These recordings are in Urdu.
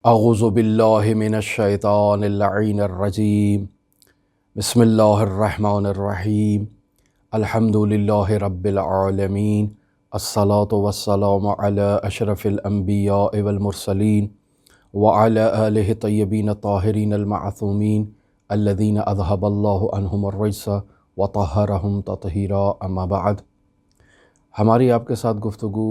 اعوذ باللہ من الشیطان اللعین الرجیم بسم اللہ الرحمن الرحیم الحمد للہ رب العالمین الصلاة والسلام علی اشرف الانبیاء والمرسلین وعلی آلہ الطیبین الطاہرین المعصومین الذین اذہب اللہ عنہم الرجس وطہرہم تطہیرا اما بعد۔ ہماری آپ کے ساتھ گفتگو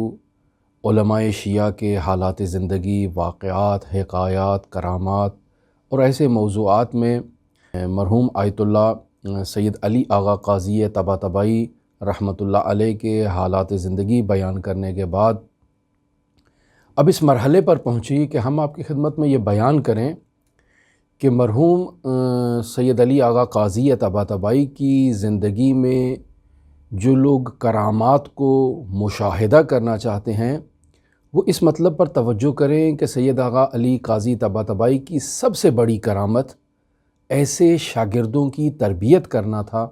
علماء شیعہ کے حالات زندگی، واقعات، حکایات، کرامات اور ایسے موضوعات میں مرحوم آیت اللہ سید علی آغا قاضی طباطبائی رحمۃ اللہ علیہ کے حالات زندگی بیان کرنے کے بعد اب اس مرحلے پر پہنچی کہ ہم آپ کی خدمت میں یہ بیان کریں کہ مرحوم سید علی آغا قاضی طباطبائی کی زندگی میں جو لوگ کرامات کو مشاہدہ کرنا چاہتے ہیں وہ اس مطلب پر توجہ کریں کہ سید آغا علی قاضی طباطبائی کی سب سے بڑی کرامت ایسے شاگردوں کی تربیت کرنا تھا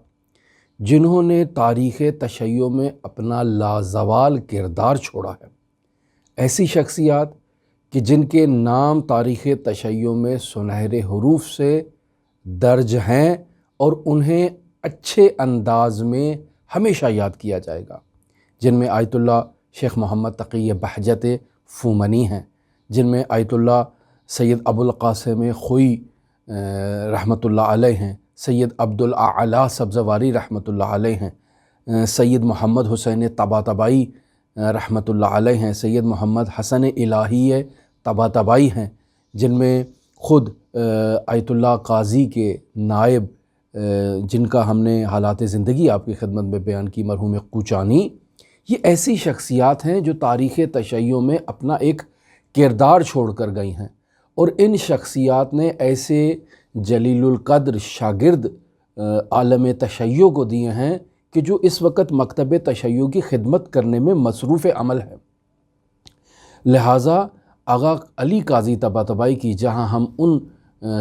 جنہوں نے تاریخ تشیع میں اپنا لازوال کردار چھوڑا ہے۔ ایسی شخصیات کہ جن کے نام تاریخ تشیع میں سنہرے حروف سے درج ہیں اور انہیں اچھے انداز میں ہمیشہ یاد کیا جائے گا، جن میں آیت اللہ شیخ محمد تقی بہجت فومنی ہیں، جن میں آیت اللہ سید ابو القاسم خوئی رحمۃ اللہ علیہ ہیں، سید عبدالاعلی سبزواری رحمۃ اللہ علیہ ہیں، سید محمد حسین طباطبائی رحمۃ اللہ علیہ ہیں، سید محمد حسن الہی طباطبائی ہیں، جن میں خود آیت اللہ قاضی کے نائب جن کا ہم نے حالات زندگی آپ کی خدمت میں بیان کی، مرحوم کوچانی، یہ ایسی شخصیات ہیں جو تاریخ تشیع میں اپنا ایک کردار چھوڑ کر گئی ہیں، اور ان شخصیات نے ایسے جلیل القدر شاگرد عالم تشیع کو دیے ہیں کہ جو اس وقت مکتب تشیع کی خدمت کرنے میں مصروف عمل ہے۔ لہٰذا آغا علی قاضی طباطبائی کی جہاں ہم ان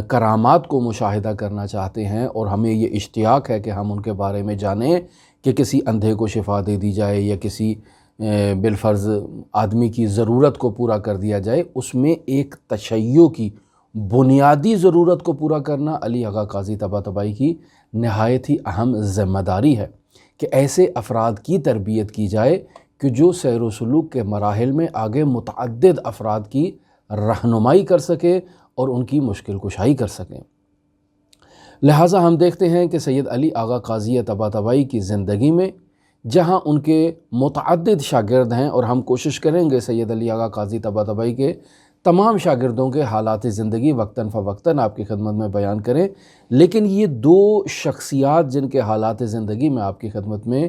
کرامات کو مشاہدہ کرنا چاہتے ہیں اور ہمیں یہ اشتیاق ہے کہ ہم ان کے بارے میں جانیں کہ کسی اندھے کو شفا دے دی جائے یا کسی بالفرض آدمی کی ضرورت کو پورا کر دیا جائے، اس میں ایک تشیع کی بنیادی ضرورت کو پورا کرنا علی آغا قاضی طباطبائی کی نہایت ہی اہم ذمہ داری ہے کہ ایسے افراد کی تربیت کی جائے کہ جو سیر و سلوک کے مراحل میں آگے متعدد افراد کی رہنمائی کر سکے اور ان کی مشکل کشائی کر سکیں۔ لہٰذا ہم دیکھتے ہیں کہ سید علی آغا قاضی طباطبائی کی زندگی میں جہاں ان کے متعدد شاگرد ہیں، اور ہم کوشش کریں گے سید علی آغا قاضی طباطبائی کے تمام شاگردوں کے حالات زندگی وقتاً فوقتاً آپ کی خدمت میں بیان کریں، لیکن یہ دو شخصیات جن کے حالات زندگی میں آپ کی خدمت میں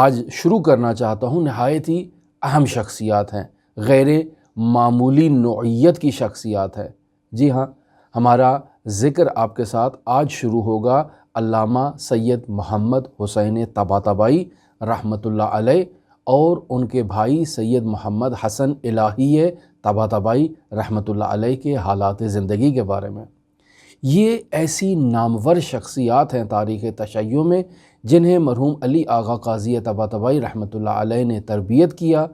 آج شروع کرنا چاہتا ہوں نہایت ہی اہم شخصیات ہیں، غیر معمولی نوعیت کی شخصیات ہیں۔ جی ہاں، ہمارا ذکر آپ کے ساتھ آج شروع ہوگا علامہ سید محمد حسین طباطبائی رحمۃ اللہ علیہ اور ان کے بھائی سید محمد حسن الہی طباطبائی رحمۃ اللہ علیہ کے حالات زندگی کے بارے میں۔ یہ ایسی نامور شخصیات ہیں تاریخ تشیع میں جنہیں مرحوم علی آغا قاضی طباطبائی رحمۃ اللہ علیہ نے تربیت کیا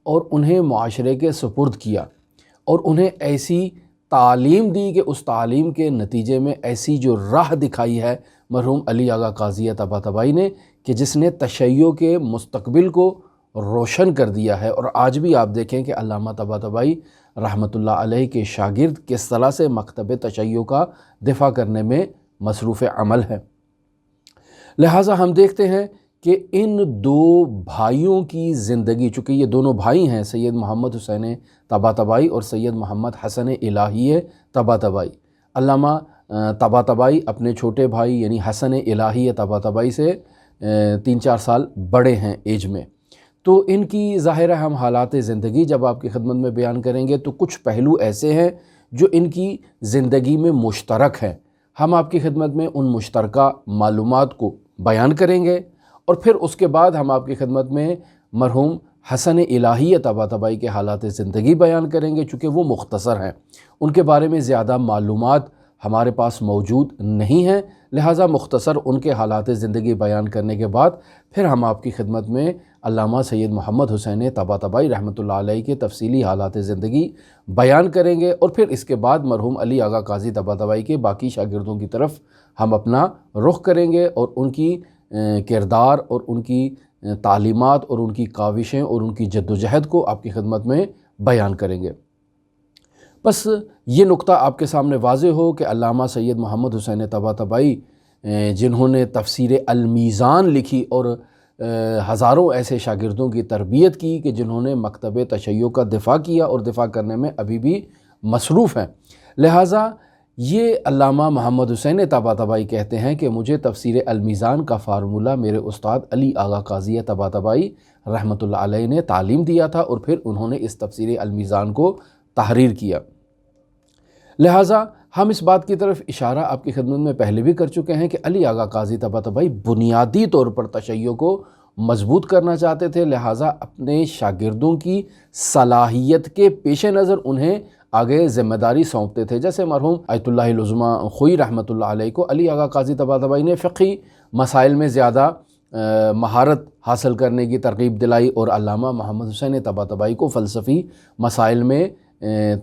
اور انہیں معاشرے کے سپرد کیا، اور انہیں ایسی تعلیم دی کہ اس تعلیم کے نتیجے میں ایسی جو راہ دکھائی ہے مرحوم علی آغا قاضی طباطبائی نے کہ جس نے تشیع کے مستقبل کو روشن کر دیا ہے۔ اور آج بھی آپ دیکھیں کہ علامہ طباطبائی رحمۃ اللہ علیہ کے شاگرد کس طرح سے مکتب تشیع کا دفاع کرنے میں مصروف عمل ہے۔ لہٰذا ہم دیکھتے ہیں کہ ان دو بھائیوں کی زندگی، چونکہ یہ دونوں بھائی ہیں سید محمد حسین طباطبائی اور سید محمد حسن الہی طباطبائی، علامہ طباطبائی اپنے چھوٹے بھائی یعنی حسن الہی طباطبائی سے 3-4 سال بڑے ہیں ایج میں، تو ان کی ظاہر ہے ہم حالات زندگی جب آپ کی خدمت میں بیان کریں گے تو کچھ پہلو ایسے ہیں جو ان کی زندگی میں مشترک ہیں۔ ہم آپ کی خدمت میں ان مشترکہ معلومات کو بیان کریں گے، اور پھر اس کے بعد ہم آپ کی خدمت میں مرحوم حسن الہی طباطبائی کے حالات زندگی بیان کریں گے، چونکہ وہ مختصر ہیں، ان کے بارے میں زیادہ معلومات ہمارے پاس موجود نہیں ہیں، لہٰذا مختصر ان کے حالات زندگی بیان کرنے کے بعد پھر ہم آپ کی خدمت میں علامہ سید محمد حسین طباطبائی رحمۃ اللہ علیہ کے تفصیلی حالات زندگی بیان کریں گے، اور پھر اس کے بعد مرحوم علی آغا قاضی طباطبائی کے باقی شاگردوں کی طرف ہم اپنا رخ کریں گے اور ان کی کردار اور ان کی تعلیمات اور ان کی کاوشیں اور ان کی جد و جہد کو آپ کی خدمت میں بیان کریں گے۔ بس یہ نقطہ آپ کے سامنے واضح ہو کہ علامہ سید محمد حسین طباطبائی جنہوں نے تفسیر المیزان لکھی اور ہزاروں ایسے شاگردوں کی تربیت کی کہ جنہوں نے مکتب تشیع کا دفاع کیا اور دفاع کرنے میں ابھی بھی مصروف ہیں، لہٰذا یہ علامہ محمد حسین طباطبائی کہتے ہیں کہ مجھے تفسیر المیزان کا فارمولہ میرے استاد علی آغا قاضی طباطبائی رحمۃ اللہ علیہ نے تعلیم دیا تھا، اور پھر انہوں نے اس تفسیر المیزان کو تحریر کیا۔ لہٰذا ہم اس بات کی طرف اشارہ آپ کی خدمت میں پہلے بھی کر چکے ہیں کہ علی آغا قاضی طباطبائی بنیادی طور پر تشیع کو مضبوط کرنا چاہتے تھے، لہٰذا اپنے شاگردوں کی صلاحیت کے پیش نظر انہیں آگے ذمہ داری سونپتے تھے۔ جیسے مرحوم آیت اللہ العظمیٰ خوئی رحمۃ اللہ علیہ کو علی آغا قاضی طباطبائی نے فقہی مسائل میں زیادہ مہارت حاصل کرنے کی ترغیب دلائی، اور علامہ محمد حسین طباطبائی کو فلسفی مسائل میں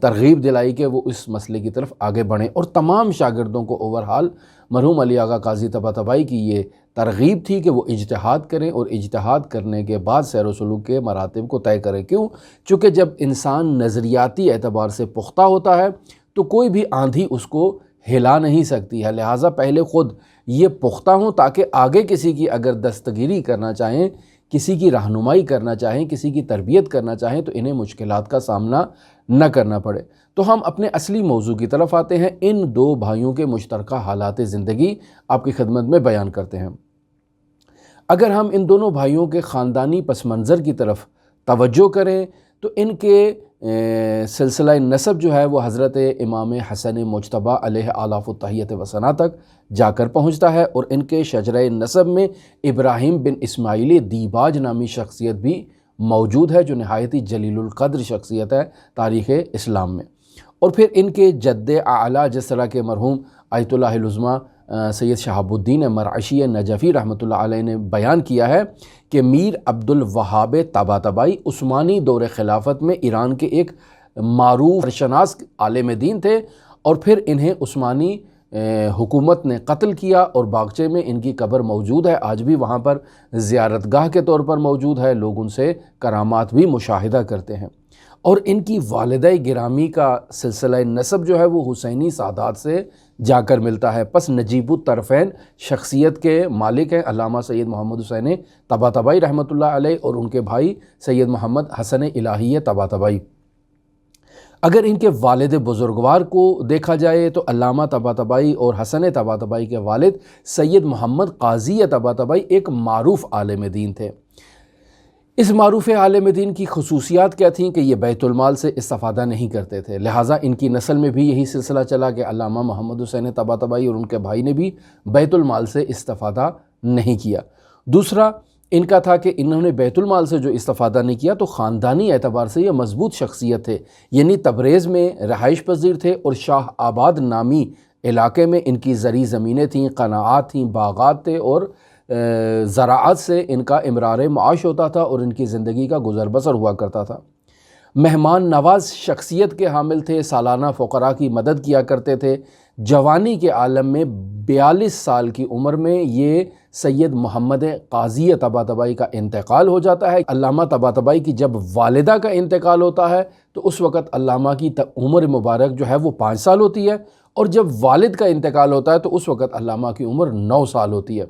ترغیب دلائی کہ وہ اس مسئلے کی طرف آگے بڑھیں، اور تمام شاگردوں کو اوورحال مرحوم علی آغا قاضی طباطبائی کی یہ ترغیب تھی کہ وہ اجتہاد کریں، اور اجتہاد کرنے کے بعد سیر و سلوک کے مراتب کو طے کریں۔ کیوں؟ چونکہ جب انسان نظریاتی اعتبار سے پختہ ہوتا ہے تو کوئی بھی آندھی اس کو ہلا نہیں سکتی ہے، لہٰذا پہلے خود یہ پختہ ہوں تاکہ آگے کسی کی اگر دستگیری کرنا چاہیں، کسی کی رہنمائی کرنا چاہیں، کسی کی تربیت کرنا چاہیں تو انہیں مشکلات کا سامنا نہ کرنا پڑے۔ تو ہم اپنے اصلی موضوع کی طرف آتے ہیں، ان دو بھائیوں کے مشترکہ حالات زندگی آپ کی خدمت میں بیان کرتے ہیں۔ اگر ہم ان دونوں بھائیوں کے خاندانی پس منظر کی طرف توجہ کریں تو ان کے سلسلہ نسب جو ہے وہ حضرت امام حسن مجتبیٰ علیہ آلاف التحیت و ثنا تک جا کر پہنچتا ہے، اور ان کے شجرہ نسب میں ابراہیم بن اسماعیل دیباج نامی شخصیت بھی موجود ہے، جو نہایت ہی جلیل القدر شخصیت ہے تاریخ اسلام میں۔ اور پھر ان کے جد اعلیٰ جس طرح کے مرحوم آیت اللہ العظمیٰ سید شہاب الدین مرعشی نجفی رحمۃ اللہ علیہ نے بیان کیا ہے کہ میر عبد الوہاب طباطبائی عثمانی دور خلافت میں ایران کے ایک معروف شناس عالم دین تھے، اور پھر انہیں عثمانی حکومت نے قتل کیا، اور باغچے میں ان کی قبر موجود ہے، آج بھی وہاں پر زیارت گاہ کے طور پر موجود ہے، لوگ ان سے کرامات بھی مشاہدہ کرتے ہیں۔ اور ان کی والدہ گرامی کا سلسلہ نسب جو ہے وہ حسینی سادات سے جا کر ملتا ہے، پس نجیب الطرفین شخصیت کے مالک ہیں علامہ سید محمد حسین طباطبائی رحمۃ اللہ علیہ، اور ان کے بھائی سید محمد حسن الہی طباطبائی۔ اگر ان کے والد بزرگوار کو دیکھا جائے تو علامہ طباطبائی اور حسن طباطبائی کے والد سید محمد قاضی طباطبائی ایک معروف عالم دین تھے۔ اس معروف عالم دین کی خصوصیات کیا تھیں کہ یہ بیت المال سے استفادہ نہیں کرتے تھے، لہٰذا ان کی نسل میں بھی یہی سلسلہ چلا کہ علامہ محمد حسین طباطبائی اور ان کے بھائی نے بھی بیت المال سے استفادہ نہیں کیا۔ دوسرا ان کا تھا کہ انہوں نے بیت المال سے جو استفادہ نہیں کیا تو خاندانی اعتبار سے یہ مضبوط شخصیت تھے، یعنی تبریز میں رہائش پذیر تھے، اور شاہ آباد نامی علاقے میں ان کی زرعی زمینیں تھیں، قناعات تھیں، باغات تھے، اور زراعت سے ان کا امرار معاش ہوتا تھا اور ان کی زندگی کا گزر بسر ہوا کرتا تھا۔ مہمان نواز شخصیت کے حامل تھے، سالانہ فقراء کی مدد کیا کرتے تھے۔ جوانی کے عالم میں 42 سال کی عمر میں یہ سید محمد قاضی طباطبائی کا انتقال ہو جاتا ہے۔ علامہ طباطبائی کی جب والدہ کا انتقال ہوتا ہے تو اس وقت علامہ کی عمر مبارک جو ہے وہ 5 سال ہوتی ہے، اور جب والد کا انتقال ہوتا ہے تو اس وقت علامہ کی عمر 9 سال ہوتی ہے۔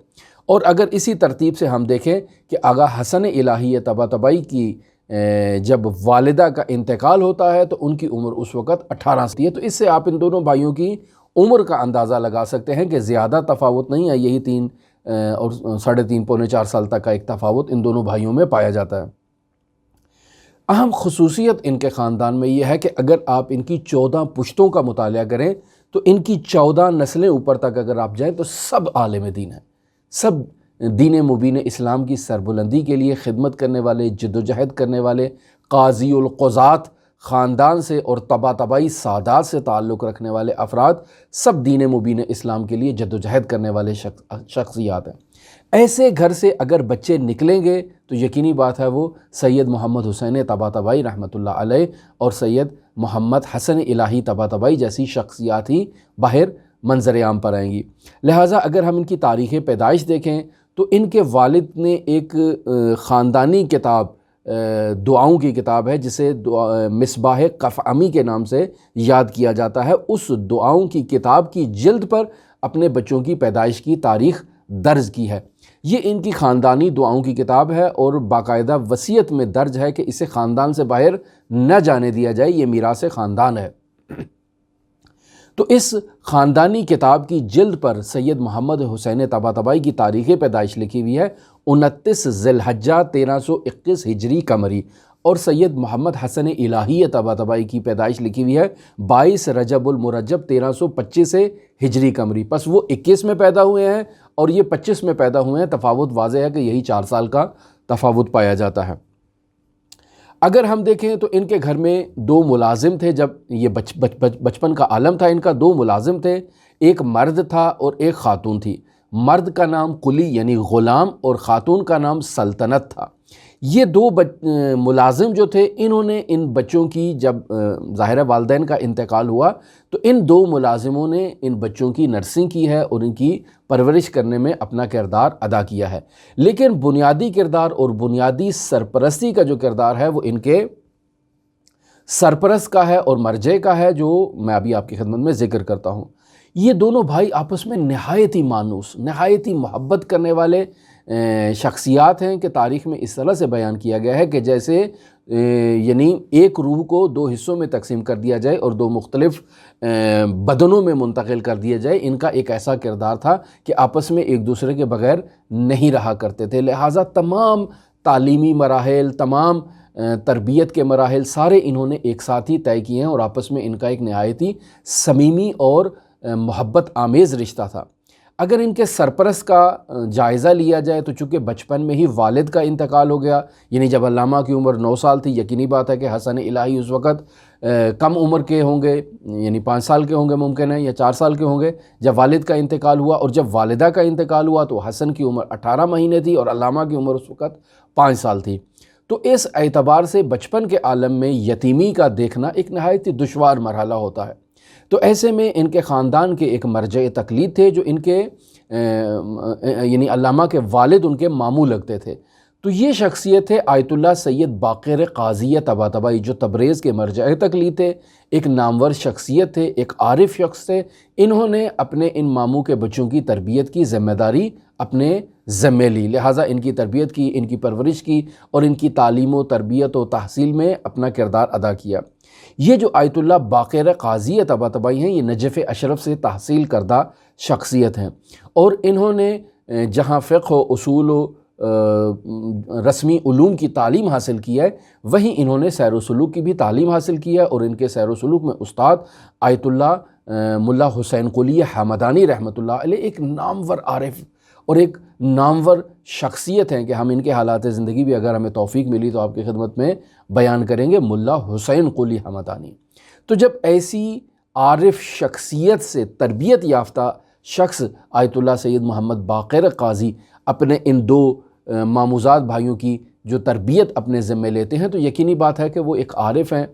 اور اگر اسی ترتیب سے ہم دیکھیں کہ آغا حسن الہی طباطبائی کی جب والدہ کا انتقال ہوتا ہے تو ان کی عمر اس وقت 18 سال ہے، تو اس سے آپ ان دونوں بھائیوں کی عمر کا اندازہ لگا سکتے ہیں کہ زیادہ تفاوت نہیں ہے، یہی 3 اور 3.5 پونے 4 سال تک کا ایک تفاوت ان دونوں بھائیوں میں پایا جاتا ہے۔ اہم خصوصیت ان کے خاندان میں یہ ہے کہ اگر آپ ان کی 14 پشتوں کا مطالعہ کریں تو ان کی 14 نسلیں اوپر تک اگر آپ جائیں تو سب عالم دین ہیں، سب دین مبین اسلام کی سربلندی کے لیے خدمت کرنے والے، جد و جہد کرنے والے، قاضی القضات خاندان سے اور طبع طبعی سادات سے تعلق رکھنے والے افراد سب دین مبین اسلام کے لیے جدوجہد کرنے والے شخصیات ہیں۔ ایسے گھر سے اگر بچے نکلیں گے تو یقینی بات ہے وہ سید محمد حسین طبع طبعی رحمۃ اللہ علیہ اور سید محمد حسن الہی طبع طبعی جیسی شخصیات ہی باہر منظر عام پر آئیں گی۔ لہٰذا اگر ہم ان کی تاریخ پیدائش دیکھیں تو ان کے والد نے ایک خاندانی کتاب، دعاؤں کی کتاب ہے جسے مصباح قفعمی کے نام سے یاد کیا جاتا ہے، اس دعاؤں کی کتاب کی جلد پر اپنے بچوں کی پیدائش کی تاریخ درج کی ہے۔ یہ ان کی خاندانی دعاؤں کی کتاب ہے اور باقاعدہ وصیت میں درج ہے کہ اسے خاندان سے باہر نہ جانے دیا جائے، یہ میراث خاندان ہے۔ تو اس خاندانی کتاب کی جلد پر سید محمد حسین طبع طبعی کی تاریخ پیدائش لکھی ہوئی ہے 29 ذی الحجہ 1321 ہجری قمری، اور سید محمد حسن الہی طبع طبعی کی پیدائش لکھی ہوئی ہے 22 رجب المرجب 1325 ہجری قمری۔ پس وہ 21 میں پیدا ہوئے ہیں اور یہ 25 میں پیدا ہوئے ہیں، تفاوت واضح ہے کہ یہی 4 سال کا تفاوت پایا جاتا ہے۔ اگر ہم دیکھیں تو ان کے گھر میں 2 ملازم تھے، جب یہ بچپن کا عالم تھا ان کا 2 ملازم تھے، ایک مرد تھا اور ایک خاتون تھی۔ مرد کا نام قلی یعنی غلام اور خاتون کا نام سلطنت تھا۔ یہ 2 ملازم جو تھے انہوں نے ان بچوں کی، جب ظاہر والدین کا انتقال ہوا تو ان 2 ملازموں نے ان بچوں کی نرسنگ کی ہے اور ان کی پرورش کرنے میں اپنا کردار ادا کیا ہے، لیکن بنیادی کردار اور بنیادی سرپرستی کا جو کردار ہے وہ ان کے سرپرست کا ہے اور مرجع کا ہے، جو میں ابھی آپ کی خدمت میں ذکر کرتا ہوں۔ یہ دونوں بھائی آپس میں نہایت ہی مانوس، نہایت ہی محبت کرنے والے شخصیات ہیں کہ تاریخ میں اس طرح سے بیان کیا گیا ہے کہ جیسے یعنی ایک روح کو 2 حصوں میں تقسیم کر دیا جائے اور 2 مختلف بدنوں میں منتقل کر دیا جائے۔ ان کا ایک ایسا کردار تھا کہ آپس میں ایک دوسرے کے بغیر نہیں رہا کرتے تھے، لہٰذا تمام تعلیمی مراحل، تمام تربیت کے مراحل سارے انہوں نے ایک ساتھ ہی طے کیے ہیں اور آپس میں ان کا ایک نہایت ہی صمیمی اور محبت آمیز رشتہ تھا۔ اگر ان کے سرپرست کا جائزہ لیا جائے تو چونکہ بچپن میں ہی والد کا انتقال ہو گیا، یعنی جب علامہ کی عمر 9 سال تھی، یقینی بات ہے کہ حسن الہی اس وقت کم عمر کے ہوں گے، یعنی 5 سال کے ہوں گے ممکن ہے، یا 4 سال کے ہوں گے جب والد کا انتقال ہوا، اور جب والدہ کا انتقال ہوا تو حسن کی عمر 18 مہینے تھی اور علامہ کی عمر اس وقت 5 سال تھی۔ تو اس اعتبار سے بچپن کے عالم میں یتیمی کا دیکھنا ایک نہایت ہی دشوار مرحلہ ہوتا ہے۔ تو ایسے میں ان کے خاندان کے ایک مرجع تقلید تھے جو ان کے یعنی علامہ کے والد ان کے ماموں لگتے تھے۔ تو یہ شخصیت ہے آیت اللہ سید باقر قاضی طبع طبعی، جو تبریز کے مرجع تقلید تھے، ایک نامور شخصیت تھے، ایک عارف شخص تھے۔ انہوں نے اپنے ان ماموں کے بچوں کی تربیت کی ذمہ داری اپنے ذمے لی، لہٰذا ان کی تربیت کی، ان کی پرورش کی اور ان کی تعلیم و تربیت و تحصیل میں اپنا کردار ادا کیا۔ یہ جو آیت اللہ باقر قاضی طبع طبعی ہیں، یہ نجف اشرف سے تحصیل کردہ شخصیت ہیں، اور انہوں نے جہاں فقہ و اصول و رسمی علوم کی تعلیم حاصل کی ہے، وہیں انہوں نے سیر و سلوک کی بھی تعلیم حاصل کی ہے، اور ان کے سیر و سلوک میں استاد آیت اللہ ملا حسین قلی حمدانی رحمۃ اللہ علیہ ایک نامور عارف اور ایک نامور شخصیت ہیں کہ ہم ان کے حالات زندگی بھی اگر ہمیں توفیق ملی تو آپ کی خدمت میں بیان کریں گے، ملا حسین قلی حمدانی۔ تو جب ایسی عارف شخصیت سے تربیت یافتہ شخص آیت اللہ سید محمد باقر قاضی اپنے ان 2 ماموزاد بھائیوں کی جو تربیت اپنے ذمے لیتے ہیں تو یقینی بات ہے کہ وہ ایک عارف ہیں،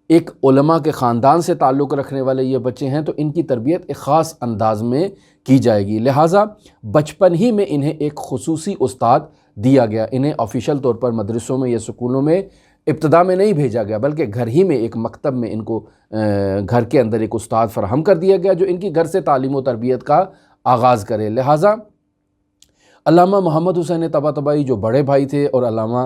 ایک علماء کے خاندان سے تعلق رکھنے والے یہ بچے ہیں، تو ان کی تربیت ایک خاص انداز میں کی جائے گی، لہٰذا بچپن ہی میں انہیں ایک خصوصی استاد دیا گیا۔ انہیں آفیشل طور پر مدرسوں میں یا سکولوں میں ابتدا میں نہیں بھیجا گیا، بلکہ گھر ہی میں ایک مکتب میں ان کو گھر کے اندر ایک استاد فراہم کر دیا گیا جو ان کی گھر سے تعلیم و تربیت کا آغاز کرے۔ لہٰذا علامہ محمد حسین طبع طبعی جو بڑے بھائی تھے اور علامہ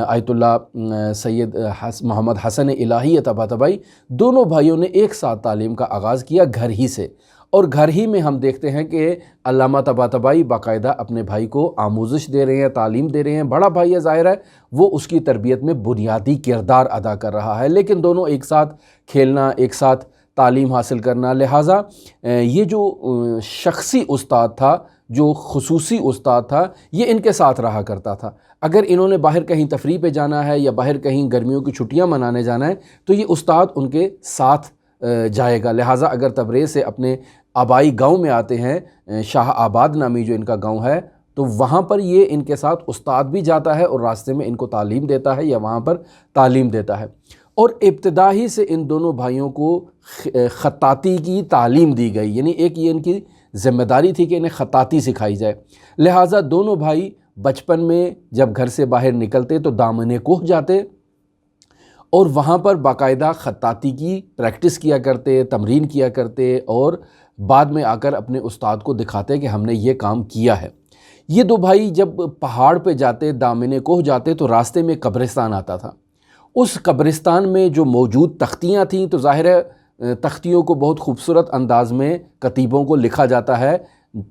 آیت اللہ سید محمد حسن الہی طبع طبعی، دونوں بھائیوں نے ایک ساتھ تعلیم کا آغاز کیا گھر ہی سے، اور گھر ہی میں ہم دیکھتے ہیں کہ علامہ طبع طبعی باقاعدہ اپنے بھائی کو آموزش دے رہے ہیں، تعلیم دے رہے ہیں۔ بڑا بھائی ہے، ظاہر ہے وہ اس کی تربیت میں بنیادی کردار ادا کر رہا ہے، لیکن دونوں ایک ساتھ کھیلنا، ایک ساتھ تعلیم حاصل کرنا، لہٰذا یہ جو شخصی استاد تھا جو خصوصی استاد تھا یہ ان کے ساتھ رہا کرتا تھا۔ اگر انہوں نے باہر کہیں تفریح پہ جانا ہے یا باہر کہیں گرمیوں کی چھٹیاں منانے جانا ہے تو یہ استاد ان کے ساتھ جائے گا۔ لہٰذا اگر تبریز سے اپنے آبائی گاؤں میں آتے ہیں، شاہ آباد نامی جو ان کا گاؤں ہے، تو وہاں پر یہ ان کے ساتھ استاد بھی جاتا ہے اور راستے میں ان کو تعلیم دیتا ہے یا وہاں پر تعلیم دیتا ہے۔ اور ابتدا ہی سے ان دونوں بھائیوں کو خطاطی کی تعلیم دی گئی، یعنی ایک یہ ان کی ذمہ داری تھی کہ انہیں خطاطی سکھائی جائے۔ لہٰذا دونوں بھائی بچپن میں جب گھر سے باہر نکلتے تو دامن کوہ جاتے اور وہاں پر باقاعدہ خطاطی کی پریکٹس کیا کرتے، تمرین کیا کرتے، اور بعد میں آ کر اپنے استاد کو دکھاتے کہ ہم نے یہ کام کیا ہے۔ یہ دو بھائی جب پہاڑ پہ جاتے، دامن کوہ جاتے، تو راستے میں قبرستان آتا تھا۔ اس قبرستان میں جو موجود تختیاں تھیں تو ظاہر ہے تختیوں کو بہت خوبصورت انداز میں کتیبوں کو لکھا جاتا ہے،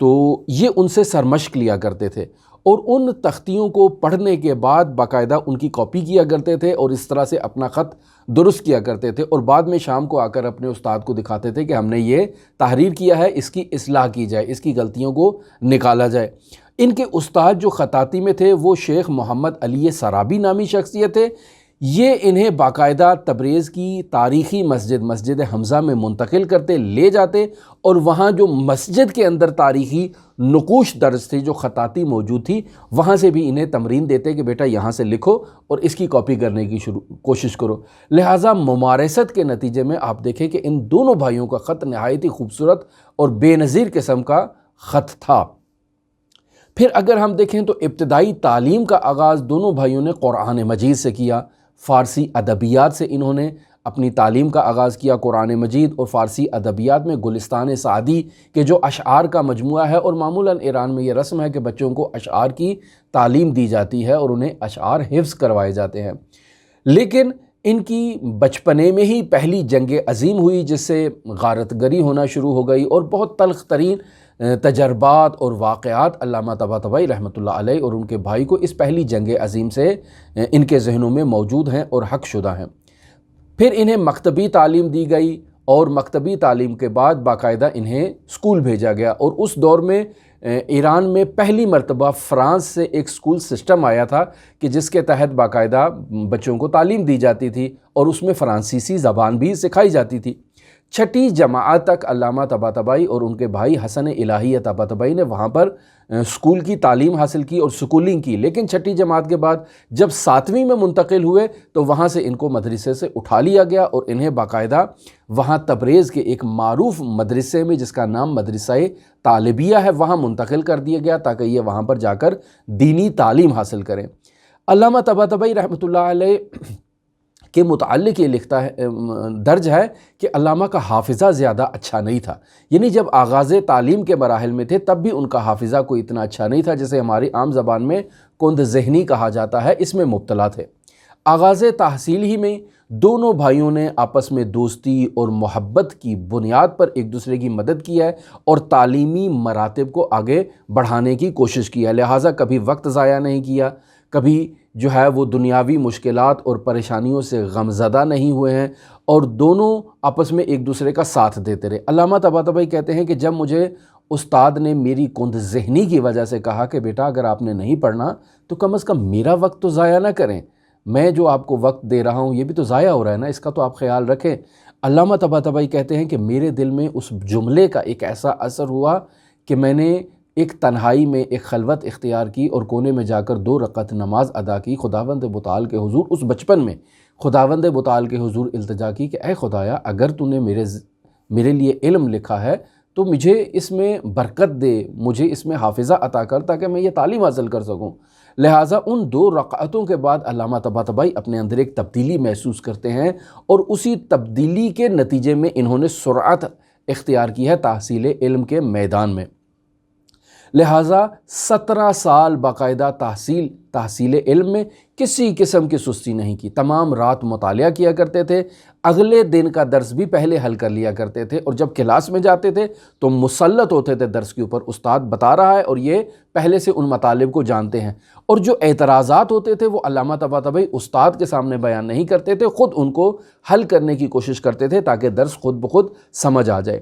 تو یہ ان سے سرمشق لیا کرتے تھے اور ان تختیوں کو پڑھنے کے بعد باقاعدہ ان کی کاپی کیا کرتے تھے اور اس طرح سے اپنا خط درست کیا کرتے تھے، اور بعد میں شام کو آ کر اپنے استاد کو دکھاتے تھے کہ ہم نے یہ تحریر کیا ہے، اس کی اصلاح کی جائے، اس کی غلطیوں کو نکالا جائے۔ ان کے استاد جو خطاطی میں تھے وہ شیخ محمد علی سرابی نامی شخصیت تھے۔ یہ انہیں باقاعدہ تبریز کی تاریخی مسجد حمزہ میں منتقل کرتے، لے جاتے، اور وہاں جو مسجد کے اندر تاریخی نقوش درج تھی، جو خطاطی موجود تھی، وہاں سے بھی انہیں تمرین دیتے کہ بیٹا یہاں سے لکھو اور اس کی کاپی کرنے کی کوشش کرو۔ لہٰذا ممارست کے نتیجے میں آپ دیکھیں کہ ان دونوں بھائیوں کا خط نہایت ہی خوبصورت اور بے نظیر قسم کا خط تھا۔ پھر اگر ہم دیکھیں تو ابتدائی تعلیم کا آغاز دونوں بھائیوں نے قرآن مجید سے کیا۔ فارسی ادبیات سے انہوں نے اپنی تعلیم کا آغاز کیا۔ قرآن مجید اور فارسی ادبیات میں گلستان سعدی کے جو اشعار کا مجموعہ ہے، اور معمولاً ایران میں یہ رسم ہے کہ بچوں کو اشعار کی تعلیم دی جاتی ہے اور انہیں اشعار حفظ کروائے جاتے ہیں۔ لیکن ان کی بچپنے میں ہی پہلی جنگ عظیم ہوئی، جس سے غارت گری ہونا شروع ہو گئی، اور بہت تلخ ترین تجربات اور واقعات علامہ طباطبائی رحمۃ اللہ علیہ اور ان کے بھائی کو اس پہلی جنگ عظیم سے ان کے ذہنوں میں موجود ہیں اور حق شدہ ہیں۔ پھر انہیں مکتبی تعلیم دی گئی، اور مکتبی تعلیم کے بعد باقاعدہ انہیں اسکول بھیجا گیا، اور اس دور میں ایران میں پہلی مرتبہ فرانس سے ایک اسکول سسٹم آیا تھا کہ جس کے تحت باقاعدہ بچوں کو تعلیم دی جاتی تھی، اور اس میں فرانسیسی زبان بھی سکھائی جاتی تھی۔ چھٹی جماعت تک علامہ طباطبائی اور ان کے بھائی حسن الہی طباطبائی نے وہاں پر اسکول کی تعلیم حاصل کی اور سکولنگ کی، لیکن چھٹی جماعت کے بعد جب 7ویں میں منتقل ہوئے تو وہاں سے ان کو مدرسے سے اٹھا لیا گیا، اور انہیں باقاعدہ وہاں تبریز کے ایک معروف مدرسے میں جس کا نام مدرسہ طالبیہ ہے وہاں منتقل کر دیا گیا تاکہ یہ وہاں پر جا کر دینی تعلیم حاصل کریں۔ علامہ طباطبائی رحمۃ اللہ علیہ کے متعلق یہ لکھتا ہے، درج ہے کہ علامہ کا حافظہ زیادہ اچھا نہیں تھا، یعنی جب آغاز تعلیم کے مراحل میں تھے تب بھی ان کا حافظہ کوئی اتنا اچھا نہیں تھا، جسے ہماری عام زبان میں کند ذہنی کہا جاتا ہے، اس میں مبتلا تھے۔ آغاز تحصیل ہی میں دونوں بھائیوں نے آپس میں دوستی اور محبت کی بنیاد پر ایک دوسرے کی مدد کی ہے اور تعلیمی مراتب کو آگے بڑھانے کی کوشش کی ہے، لہٰذا کبھی وقت ضائع نہیں کیا، کبھی جو ہے وہ دنیاوی مشکلات اور پریشانیوں سے غمزدہ نہیں ہوئے ہیں، اور دونوں آپس میں ایک دوسرے کا ساتھ دیتے رہے۔ علامہ طباطبائی کہتے ہیں کہ جب مجھے استاد نے میری کند ذہنی کی وجہ سے کہا کہ بیٹا اگر آپ نے نہیں پڑھنا تو کم از کم میرا وقت تو ضائع نہ کریں، میں جو آپ کو وقت دے رہا ہوں یہ بھی تو ضائع ہو رہا ہے نا، اس کا تو آپ خیال رکھیں۔ علامہ طباطبائی کہتے ہیں کہ میرے دل میں اس جملے کا ایک ایسا اثر ہوا کہ میں نے ایک تنہائی میں ایک خلوت اختیار کی اور کونے میں جا کر 2 رکعت نماز ادا کی، خداوند متعال کے حضور، اس بچپن میں خداوند متعال کے حضور التجا کی کہ اے خدایا اگر تو نے میرے لیے علم لکھا ہے تو مجھے اس میں برکت دے، مجھے اس میں حافظہ عطا کر تاکہ میں یہ تعلیم حاصل کر سکوں۔ لہٰذا ان 2 رکعتوں کے بعد علامہ طباطبائی اپنے اندر ایک تبدیلی محسوس کرتے ہیں، اور اسی تبدیلی کے نتیجے میں انہوں نے سرعت اختیار کی ہے تحصیل علم کے میدان میں۔ لہٰذا 17 سال باقاعدہ تحصیل علم میں کسی قسم کی سستی نہیں کی، تمام رات مطالعہ کیا کرتے تھے، اگلے دن کا درس بھی پہلے حل کر لیا کرتے تھے، اور جب کلاس میں جاتے تھے تو مسلط ہوتے تھے درس کے اوپر، استاد بتا رہا ہے اور یہ پہلے سے ان مطالب کو جانتے ہیں، اور جو اعتراضات ہوتے تھے وہ علامہ طباطبائی استاد کے سامنے بیان نہیں کرتے تھے، خود ان کو حل کرنے کی کوشش کرتے تھے تاکہ درس خود بخود سمجھ آ جائے۔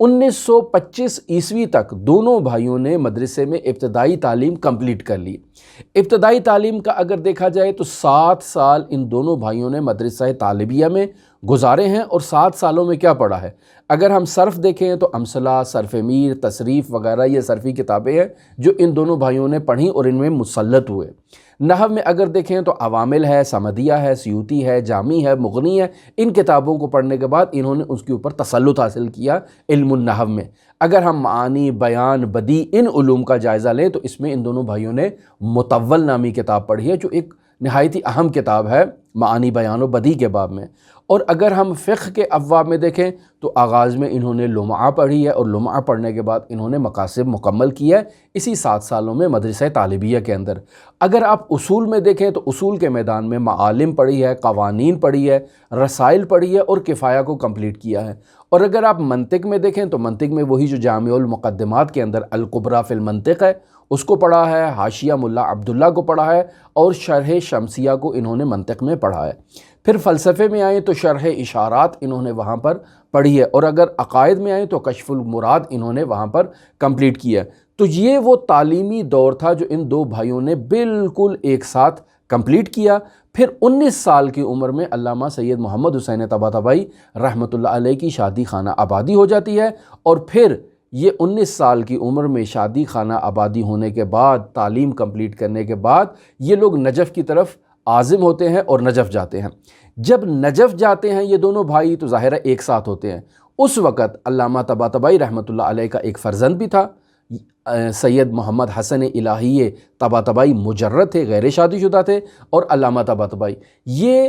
1925 عیسوی تک دونوں بھائیوں نے مدرسے میں ابتدائی تعلیم کمپلیٹ کر لی۔ ابتدائی تعلیم کا اگر دیکھا جائے تو 7 سال ان دونوں بھائیوں نے مدرسہ طالبیہ میں گزارے ہیں، اور 7 سالوں میں کیا پڑھا ہے؟ اگر ہم صرف دیکھیں تو امثلہ، صرف میر، تصریف وغیرہ یہ صرفی کتابیں ہیں جو ان دونوں بھائیوں نے پڑھیں اور ان میں مسلط ہوئے۔ نحو میں اگر دیکھیں تو عوامل ہے، سمدیہ ہے، سیوطی ہے، جامی ہے، مغنی ہے، ان کتابوں کو پڑھنے کے بعد انہوں نے اس کے اوپر تسلط حاصل کیا علم النحو میں۔ اگر ہم معانی، بیان، بدیع ان علوم کا جائزہ لیں تو اس میں ان دونوں بھائیوں نے مطول نامی کتاب پڑھی ہے جو ایک نہایت ہی اہم کتاب ہے معانی، بیان و بدیع کے باب میں۔ اور اگر ہم فقہ کے ابواب میں دیکھیں تو آغاز میں انہوں نے لمعہ پڑھی ہے، اور لمعہ پڑھنے کے بعد انہوں نے مقاصد مکمل کیا ہے اسی 7 سالوں میں مدرسہ طالبیہ کے اندر۔ اگر آپ اصول میں دیکھیں تو اصول کے میدان میں معالم پڑھی ہے، قوانین پڑھی ہے، رسائل پڑھی ہے اور کفایہ کو کمپلیٹ کیا ہے۔ اور اگر آپ منطق میں دیکھیں تو منطق میں وہی جو جامع المقدمات کے اندر الکبریٰ فی المنطق ہے اس کو پڑھا ہے، حاشیہ ملا عبداللہ کو پڑھا ہے، اور شرح شمسیہ کو انہوں نے منطق میں پڑھا ہے۔ پھر فلسفے میں آئیں تو شرح اشارات انہوں نے وہاں پر پڑھی ہے، اور اگر عقائد میں آئیں تو کشف المراد انہوں نے وہاں پر کمپلیٹ کیا ہے۔ تو یہ وہ تعلیمی دور تھا جو ان دو بھائیوں نے بالکل ایک ساتھ کمپلیٹ کیا۔ پھر 19 سال کی عمر میں علامہ سید محمد حسین طباطبائی رحمۃ اللہ علیہ کی شادی خانہ آبادی ہو جاتی ہے، اور پھر یہ 19 سال کی عمر میں شادی خانہ آبادی ہونے کے بعد، تعلیم کمپلیٹ کرنے کے بعد یہ لوگ نجف کی طرف عازم ہوتے ہیں اور نجف جاتے ہیں۔ جب نجف جاتے ہیں یہ دونوں بھائی تو ظاہرہ ایک ساتھ ہوتے ہیں۔ اس وقت علامہ طباطبائی رحمۃ اللہ علیہ کا ایک فرزند بھی تھا، سید محمد حسن الہی طباطبائی مجرد تھے، غیر شادی شدہ تھے، اور علامہ طباطبائی یہ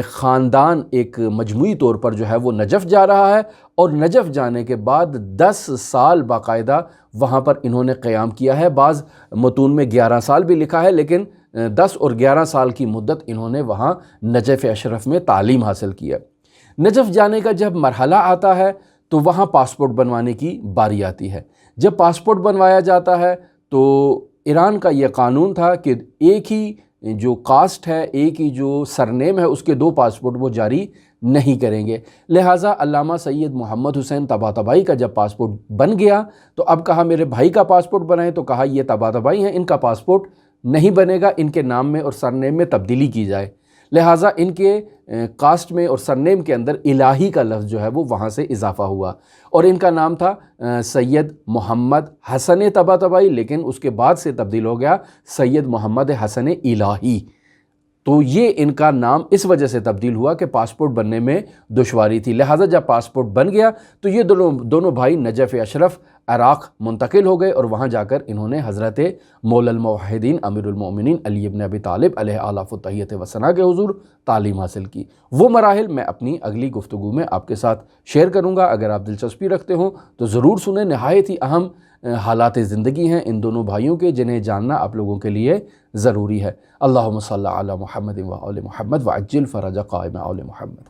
خاندان ایک مجموعی طور پر جو ہے وہ نجف جا رہا ہے، اور نجف جانے کے بعد 10 سال باقاعدہ وہاں پر انہوں نے قیام کیا ہے۔ بعض متون میں 11 سال بھی لکھا ہے، لیکن 10 اور 11 سال کی مدت انہوں نے وہاں نجف اشرف میں تعلیم حاصل کیا۔ نجف جانے کا جب مرحلہ آتا ہے تو وہاں پاسپورٹ بنوانے کی باری آتی ہے۔ جب پاسپورٹ بنوایا جاتا ہے تو ایران کا یہ قانون تھا کہ ایک ہی جو کاسٹ ہے، ایک ہی جو سرنیم ہے، اس کے 2 پاسپورٹ وہ جاری نہیں کریں گے۔ لہٰذا علامہ سید محمد حسین طباطبائی کا جب پاسپورٹ بن گیا تو اب کہا میرے بھائی کا پاسپورٹ بنائیں، تو کہا یہ طباطبائی ہیں، ان کا پاسپورٹ نہیں بنے گا، ان کے نام میں اور سرنیم میں تبدیلی کی جائے۔ لہٰذا ان کے کاسٹ میں اور سرنیم کے اندر الہی کا لفظ جو ہے وہ وہاں سے اضافہ ہوا، اور ان کا نام تھا سید محمد حسن طباطبائی، لیکن اس کے بعد سے تبدیل ہو گیا سید محمد حسن الہی۔ تو یہ ان کا نام اس وجہ سے تبدیل ہوا کہ پاسپورٹ بننے میں دشواری تھی۔ لہٰذا جب پاسپورٹ بن گیا تو یہ دونوں بھائی نجف اشرف عراق منتقل ہو گئے، اور وہاں جا کر انہوں نے حضرت مولا الموحدین امیر المؤمنین علی بن ابی طالب علیہ آلاف التحیۃ و ثنا کے حضور تعلیم حاصل کی۔ وہ مراحل میں اپنی اگلی گفتگو میں آپ کے ساتھ شیئر کروں گا۔ اگر آپ دلچسپی رکھتے ہوں تو ضرور سنیں، نہایت ہی اہم حالات زندگی ہیں ان دونوں بھائیوں کے، جنہیں جاننا آپ لوگوں کے لیے ضروری ہے۔ اللہم صلی علی محمد و آل محمد وعجل فرج قائم آل محمد۔